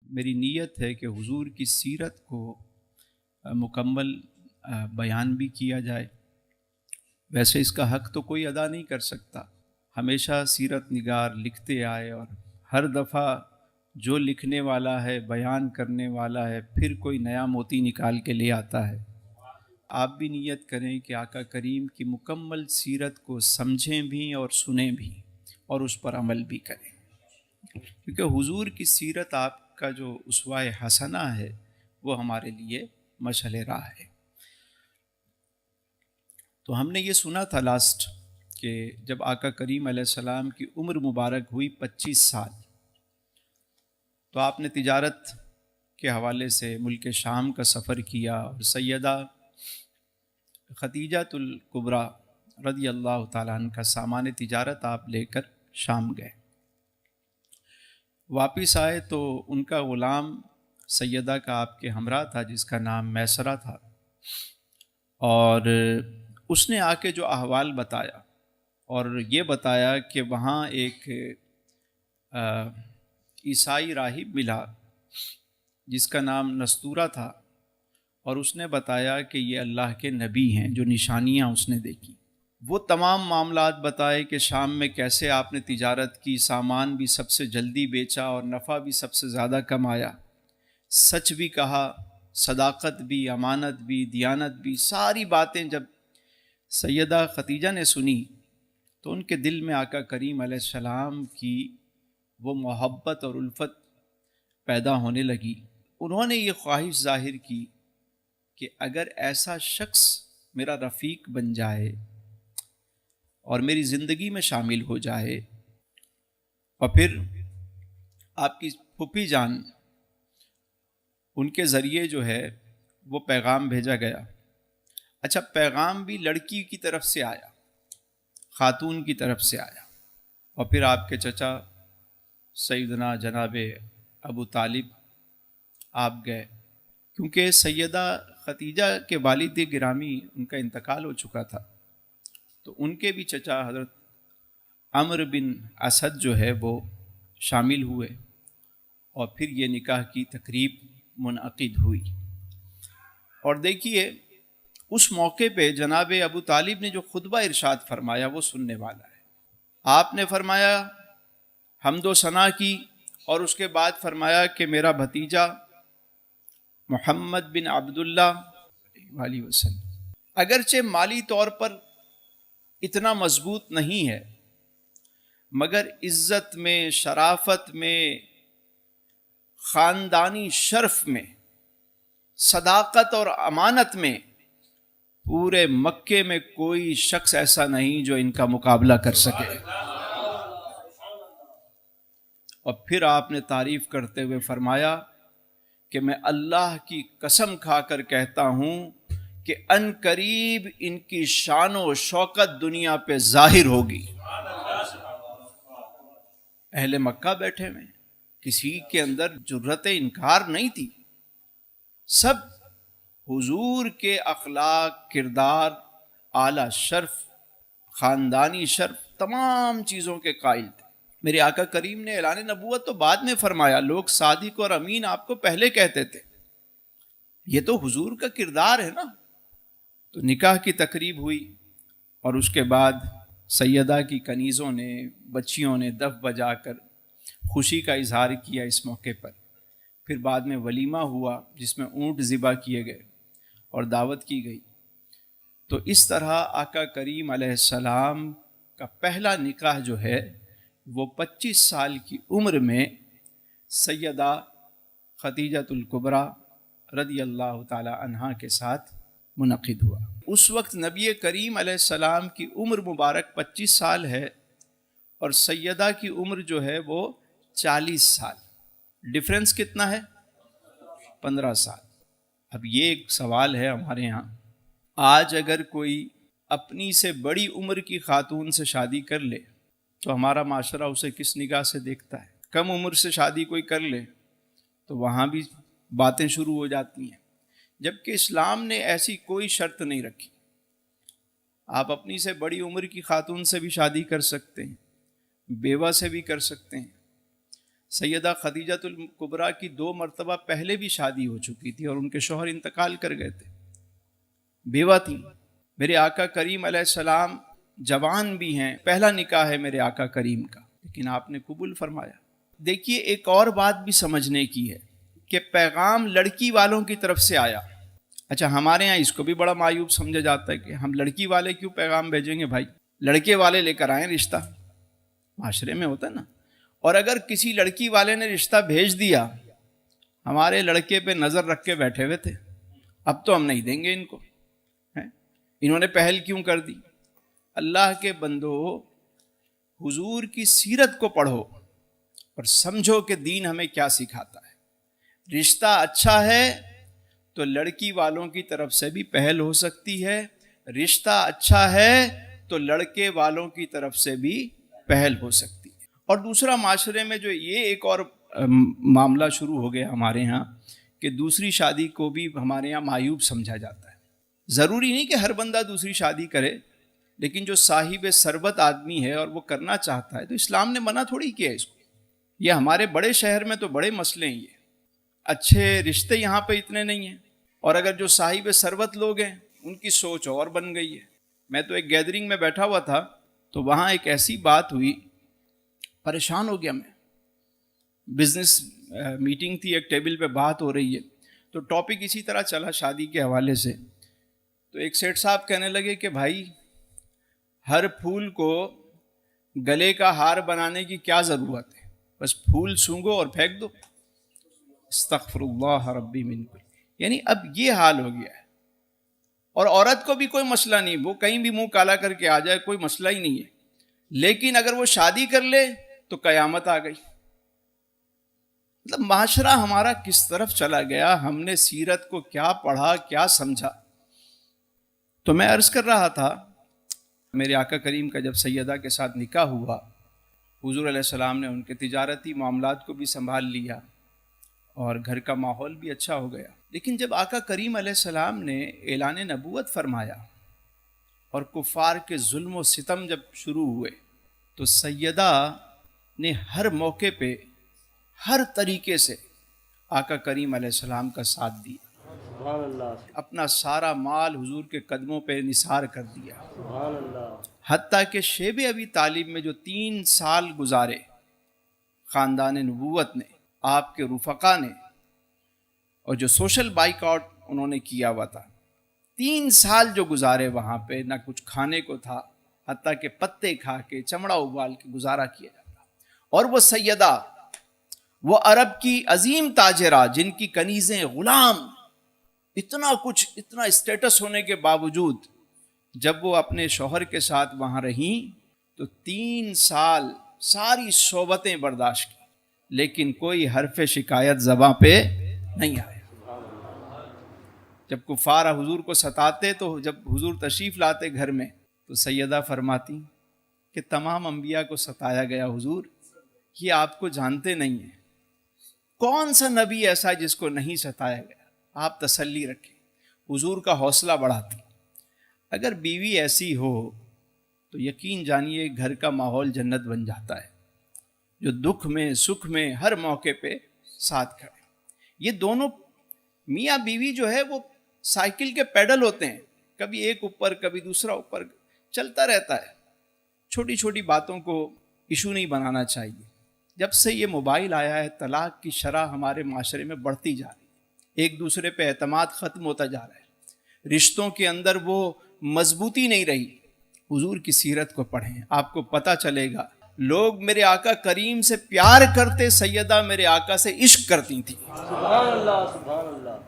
میری نیت ہے کہ حضور کی سیرت کو مکمل بیان بھی کیا جائے۔ ویسے اس کا حق تو کوئی ادا نہیں کر سکتا، ہمیشہ سیرت نگار لکھتے آئے اور ہر دفعہ جو لکھنے والا ہے، بیان کرنے والا ہے، پھر کوئی نیا موتی نکال کے لے آتا ہے۔ آپ بھی نیت کریں کہ آقا کریم کی مکمل سیرت کو سمجھیں بھی اور سنیں بھی اور اس پر عمل بھی کریں، کیونکہ حضور کی سیرت آپ کا جو اسوہ حسنہ ہے وہ ہمارے لیے مشعل راہ ہے۔ تو ہم نے یہ سنا تھا لاسٹ کہ جب آقا کریم علیہ السلام کی عمر مبارک ہوئی 25 سال، تو آپ نے تجارت کے حوالے سے ملک شام کا سفر کیا اور سیدہ خدیجہ الکبریٰ رضی اللہ تعالیٰ عنہ کا سامان تجارت آپ لے کر شام گئے۔ واپس آئے تو ان کا غلام سیدہ کا آپ کے ہمراہ تھا جس کا نام میسرہ تھا، اور اس نے آ کے جو احوال بتایا اور یہ بتایا کہ وہاں ایک عیسائی راہب ملا جس کا نام نستورہ تھا، اور اس نے بتایا کہ یہ اللہ کے نبی ہیں، جو نشانیاں اس نے دیکھی وہ تمام معاملات بتائے کہ شام میں کیسے آپ نے تجارت کی، سامان بھی سب سے جلدی بیچا اور نفع بھی سب سے زیادہ کمایا، سچ بھی کہا، صداقت بھی، امانت بھی، دیانت بھی، ساری باتیں جب سیدہ خدیجہ نے سنی تو ان کے دل میں آقا کریم علیہ السلام کی وہ محبت اور الفت پیدا ہونے لگی۔ انہوں نے یہ خواہش ظاہر کی کہ اگر ایسا شخص میرا رفیق بن جائے اور میری زندگی میں شامل ہو جائے۔ اور پھر آپ کی پھوپھی جان ان کے ذریعے جو ہے وہ پیغام بھیجا گیا۔ اچھا، پیغام بھی لڑکی کی طرف سے آیا، خاتون کی طرف سے آیا، اور پھر آپ کے چچا سیدنا جناب ابو طالب آپ گئے، کیونکہ سیدہ خدیجہ کے والد گرامی ان کا انتقال ہو چکا تھا، تو ان کے بھی چچا حضرت عمرو بن اسد جو ہے وہ شامل ہوئے، اور پھر یہ نکاح کی تقریب منعقد ہوئی۔ اور دیکھیے اس موقع پہ جناب ابو طالب نے جو خطبہ ارشاد فرمایا وہ سننے والا ہے۔ آپ نے فرمایا حمد و ثنا کی، اور اس کے بعد فرمایا کہ میرا بھتیجا محمد بن عبداللہ علیہ وسلم اگرچہ مالی طور پر اتنا مضبوط نہیں ہے، مگر عزت میں، شرافت میں، خاندانی شرف میں، صداقت اور امانت میں پورے مکے میں کوئی شخص ایسا نہیں جو ان کا مقابلہ کر سکے۔ اور پھر آپ نے تعریف کرتے ہوئے فرمایا کہ میں اللہ کی قسم کھا کر کہتا ہوں کہ ان قریب ان کی شان و شوکت دنیا پہ ظاہر ہوگی۔ اہل مکہ بیٹھے میں کسی کے اندر جرأت انکار نہیں تھی، سب حضور کے اخلاق، کردار، اعلیٰ شرف، خاندانی شرف، تمام چیزوں کے قائل تھے۔ میرے آقا کریم نے اعلان نبوت تو بعد میں فرمایا، لوگ صادق اور امین آپ کو پہلے کہتے تھے، یہ تو حضور کا کردار ہے نا۔ تو نکاح کی تقریب ہوئی، اور اس کے بعد سیدہ کی کنیزوں نے، بچیوں نے دف بجا کر خوشی کا اظہار کیا اس موقع پر۔ پھر بعد میں ولیمہ ہوا جس میں اونٹ ذبح کیے گئے اور دعوت کی گئی۔ تو اس طرح آقا کریم علیہ السلام کا پہلا نکاح جو ہے وہ 25 سال کی عمر میں سیدہ خدیجہ الکبریٰ رضی اللہ تعالی عنہا کے ساتھ منعقد ہوا۔ اس وقت نبی کریم علیہ السلام کی عمر مبارک 25 سال ہے، اور سیدہ کی عمر جو ہے وہ 40 سال، ڈفرنس کتنا ہے؟ 15 سال۔ اب یہ ایک سوال ہے ہمارے یہاں، آج اگر کوئی اپنی سے بڑی عمر کی خاتون سے شادی کر لے تو ہمارا معاشرہ اسے کس نگاہ سے دیکھتا ہے؟ کم عمر سے شادی کوئی کر لے تو وہاں بھی باتیں شروع ہو جاتی ہیں، جبکہ اسلام نے ایسی کوئی شرط نہیں رکھی۔ آپ اپنی سے بڑی عمر کی خاتون سے بھی شادی کر سکتے ہیں، بیوہ سے بھی کر سکتے ہیں، سیدہ خدیجۃ الکبریٰ کی 2 مرتبہ پہلے بھی شادی ہو چکی تھی اور ان کے شوہر انتقال کر گئے تھے، بیوہ تھیں۔ میرے آقا کریم علیہ السلام جوان بھی ہیں، پہلا نکاح ہے میرے آقا کریم کا، لیکن آپ نے قبول فرمایا۔ دیکھیے ایک اور بات بھی سمجھنے کی ہے کہ پیغام لڑکی والوں کی طرف سے آیا۔ اچھا ہمارے ہاں اس کو بھی بڑا معیوب سمجھا جاتا ہے کہ ہم لڑکی والے کیوں پیغام بھیجیں گے بھائی، لڑکے والے لے کر آئیں رشتہ، معاشرے میں ہوتا ہے نا۔ اور اگر کسی لڑکی والے نے رشتہ بھیج دیا، ہمارے لڑکے پہ نظر رکھ کے بیٹھے ہوئے تھے، اب تو ہم نہیں دیں گے ان کو، انہوں نے پہل کیوں کر دی؟ اللہ کے بندو، حضور کی سیرت کو پڑھو اور سمجھو کہ دین ہمیں کیا سکھاتا ہے۔ رشتہ اچھا ہے تو لڑکی والوں کی طرف سے بھی پہل ہو سکتی ہے، رشتہ اچھا ہے تو لڑکے والوں کی طرف سے بھی پہل ہو سکتی ہے۔ اور دوسرا، معاشرے میں جو یہ ایک اور معاملہ شروع ہو گیا ہمارے ہاں کہ دوسری شادی کو بھی ہمارے ہاں معیوب سمجھا جاتا ہے۔ ضروری نہیں کہ ہر بندہ دوسری شادی کرے، لیکن جو صاحب ثروت آدمی ہے اور وہ کرنا چاہتا ہے تو اسلام نے منع تھوڑی کیا اس کو۔ یہ ہمارے بڑے شہر میں تو بڑے مسئلے ہیں، یہ اچھے رشتے یہاں پہ اتنے نہیں ہیں، اور اگر جو صاحب ثروت لوگ ہیں ان کی سوچ اور بن گئی ہے۔ میں تو ایک گیدرنگ میں بیٹھا ہوا تھا تو وہاں ایک ایسی بات ہوئی، پریشان ہو گیا میں۔ بزنس میٹنگ تھی، ایک ٹیبل پہ بات ہو رہی ہے تو ٹاپک اسی طرح چلا شادی کے حوالے سے۔ تو ایک سیٹھ صاحب کہنے لگے کہ بھائی ہر پھول کو گلے کا ہار بنانے کی کیا ضرورت ہے، بس پھول سونگھو اور پھینک دو۔ استغفر اللہ ربی من کل، یعنی اب یہ حال ہو گیا ہے۔ اور عورت کو بھی کوئی مسئلہ نہیں، وہ کہیں بھی منہ کالا کر کے آ جائے، کوئی مسئلہ ہی نہیں ہے، لیکن اگر وہ شادی کر لے تو قیامت آ گئی۔ مطلب معاشرہ ہمارا کس طرف چلا گیا، ہم نے سیرت کو کیا پڑھا، کیا سمجھا۔ تو میں عرض کر رہا تھا، میرے آقا کریم کا جب سیدہ کے ساتھ نکاح ہوا، حضور علیہ السلام نے ان کے تجارتی معاملات کو بھی سنبھال لیا اور گھر کا ماحول بھی اچھا ہو گیا۔ لیکن جب آقا کریم علیہ السلام نے اعلان نبوت فرمایا اور کفار کے ظلم و ستم جب شروع ہوئے تو سیدہ نے ہر موقع پہ ہر طریقے سے آقا کریم علیہ السلام کا ساتھ دیا، سبحان اللہ، اپنا سارا مال حضور کے قدموں پہ نثار کر دیا۔ سبحان اللہ، حتیٰ کہ شیب ابی طالب میں جو 3 سال گزارے خاندان نبوت نے، آپ کے رفقا نے، اور جو سوشل بائیک آؤٹ انہوں نے کیا ہوا تھا، 3 سال جو گزارے وہاں پہ، نہ کچھ کھانے کو تھا، حتیٰ کہ پتے کھا کے چمڑا ابال کے گزارا کیا جاتا۔ اور وہ سیدہ، وہ عرب کی عظیم تاجرہ جن کی کنیزیں، غلام، اتنا کچھ، اتنا اسٹیٹس ہونے کے باوجود جب وہ اپنے شوہر کے ساتھ وہاں رہیں تو 3 سال ساری صحبتیں برداشت کی، لیکن کوئی حرف شکایت زباں پہ نہیں آیا۔ جب کفار حضور کو ستاتے تو جب حضور تشریف لاتے گھر میں تو سیدہ فرماتی کہ تمام انبیاء کو ستایا گیا حضور، یہ آپ کو جانتے نہیں ہیں، کون سا نبی ایسا ہے جس کو نہیں ستایا گیا، آپ تسلی رکھیں۔ حضور کا حوصلہ بڑھاتی۔ اگر بیوی ایسی ہو تو یقین جانیے گھر کا ماحول جنت بن جاتا ہے، جو دکھ میں سکھ میں ہر موقع پہ ساتھ کھڑے۔ یہ دونوں میاں بیوی جو ہے وہ سائیکل کے پیڈل ہوتے ہیں، کبھی ایک اوپر کبھی دوسرا اوپر، چلتا رہتا ہے۔ چھوٹی چھوٹی باتوں کو ایشو نہیں بنانا چاہیے۔ جب سے یہ موبائل آیا ہے طلاق کی شرح ہمارے معاشرے میں بڑھتی جا رہی ہے، ایک دوسرے پہ اعتماد ختم ہوتا جا رہا ہے، رشتوں کے اندر وہ مضبوطی نہیں رہی۔ حضور کی سیرت کو پڑھیں، آپ کو پتہ چلے گا لوگ میرے آقا کریم سے پیار کرتے، سیدہ میرے آقا سے عشق کرتی تھیں۔ سبحان اللہ، سبحان اللہ۔